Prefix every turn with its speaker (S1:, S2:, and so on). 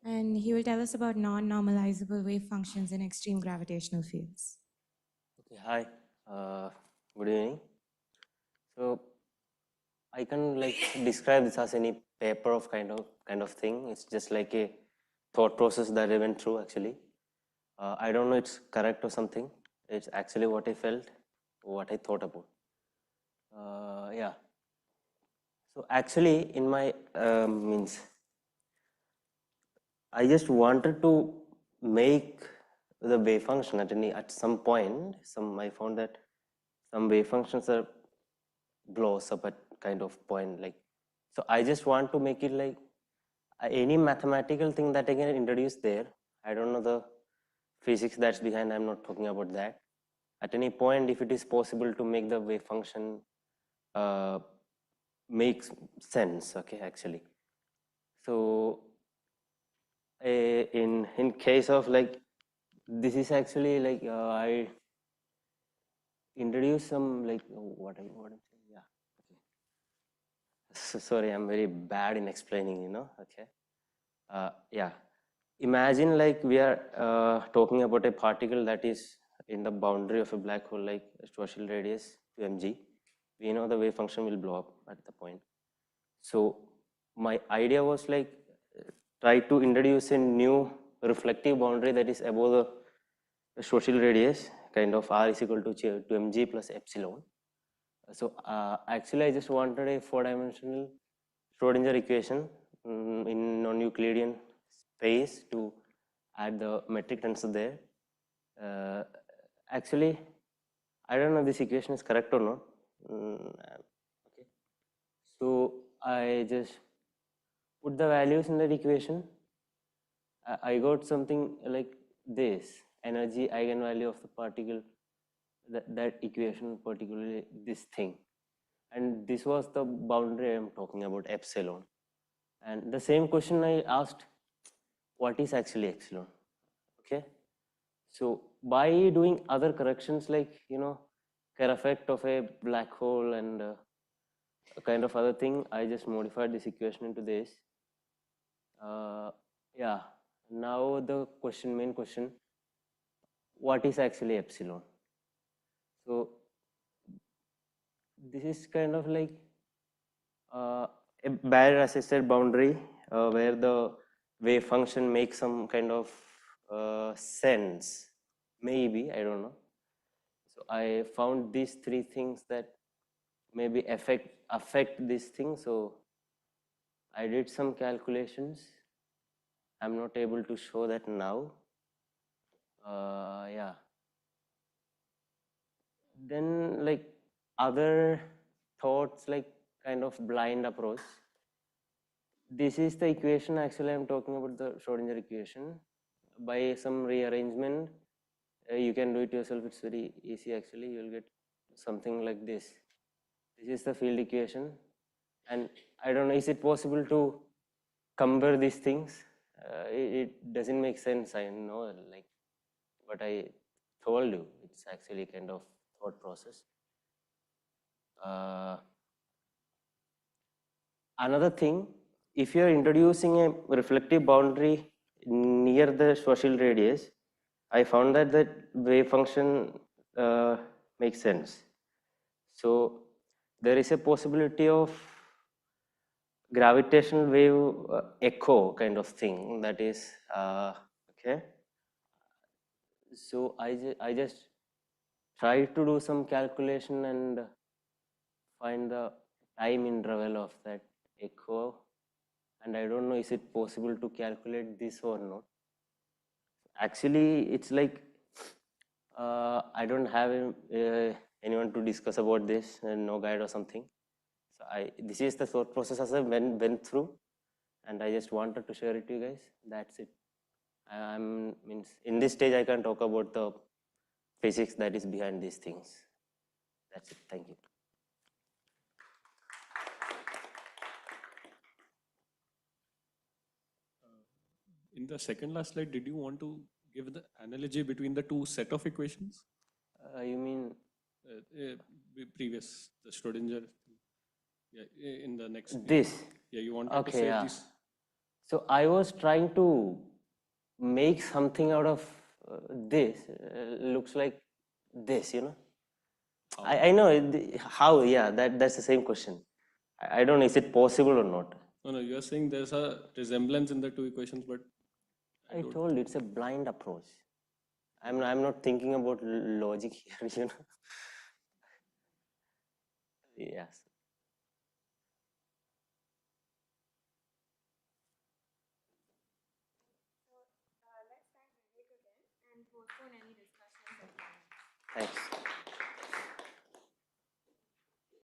S1: And he will tell us about non-normalizable wave functions in extreme gravitational fields.
S2: Okay, hi. Good evening. So I can like describe this as any paper of kind of thing. It's just like a thought process that I went through actually. I don't know it's correct or something. It's actually what I felt, what I thought about. Yeah. So actually, in my means, I just wanted to make the wave function at some point. I found that some wave functions are blows up at kind of point like. So I just want to make it like any mathematical thing that I can introduce there. I don't know the physics that's behind. I'm not talking about that. At any point, if it is possible to make the wave function uh, makes sense, okay, actually. So in case of like this is actually like I introduce some like what I'm saying, yeah, okay. So, sorry, I'm very bad in explaining, okay. Yeah, imagine like we are talking about a particle that is in the boundary of a black hole, like Schwarzschild radius to mg. We know the wave function will blow up at the point. So my idea was like try to introduce a new reflective boundary that is above the Schwarzschild radius, kind of r is equal to mg plus epsilon. So actually I just wanted a 4-dimensional Schrodinger equation in non-Euclidean space to add the metric tensor there. Actually, I don't know if this equation is correct or not. Okay. So I just put the values in that equation. I got something like this energy eigenvalue of the particle, that equation, particularly this thing. And this was the boundary I am talking about, epsilon. And the same question I asked, what is actually epsilon? Okay. So by doing other corrections like, Kerr effect of a black hole and a kind of other thing, I just modified this equation into this. Yeah, now the main question, what is actually epsilon? So this is kind of like a barrier assisted boundary where the wave function makes some kind of sense. Maybe, I don't know. So I found these three things that maybe affect this thing. So I did some calculations. I'm not able to show that now. Yeah. Then like other thoughts, like kind of blind approach. This is the equation. Actually, I'm talking about the Schrodinger equation. By some rearrangement, you can do it yourself. It's very easy. Actually, you'll get something like this. This is the field equation, and I don't know, is it possible to compare these things? It doesn't make sense, I know, like, but I told you it's actually kind of thought process. Another thing, if you're introducing a reflective boundary near the Schwarzschild radius, I found that the wave function makes sense. So there is a possibility of gravitational wave echo kind of thing, that is okay. So I just try to do some calculation and find the time interval of that echo, and I don't know is it possible to calculate this or not. Actually, it's like I don't have anyone to discuss about this, and no guide or something. So this is the thought process as I went through, and I just wanted to share it to you guys. That's it. Means in this stage I can talk about the physics that is behind these things. That's it. Thank you.
S3: In the second last slide, did you want to give the analogy between the two set of equations?
S2: You mean
S3: previous, the Schrodinger? Yeah, in the next.
S2: This?
S3: Yeah, you wanted
S2: Okay,
S3: to say
S2: yeah.
S3: this.
S2: So I was trying to make something out of this. Looks like this, you know.
S3: How?
S2: I know how. Yeah, that's the same question. I don't know. Is it possible or not?
S3: No, you are saying there's a resemblance in the two equations, but
S2: I told you it's a blind approach. I'm not thinking about logic here, you know. Yes.
S1: Let's thank Vivek again and postpone any discussions.
S2: Thanks.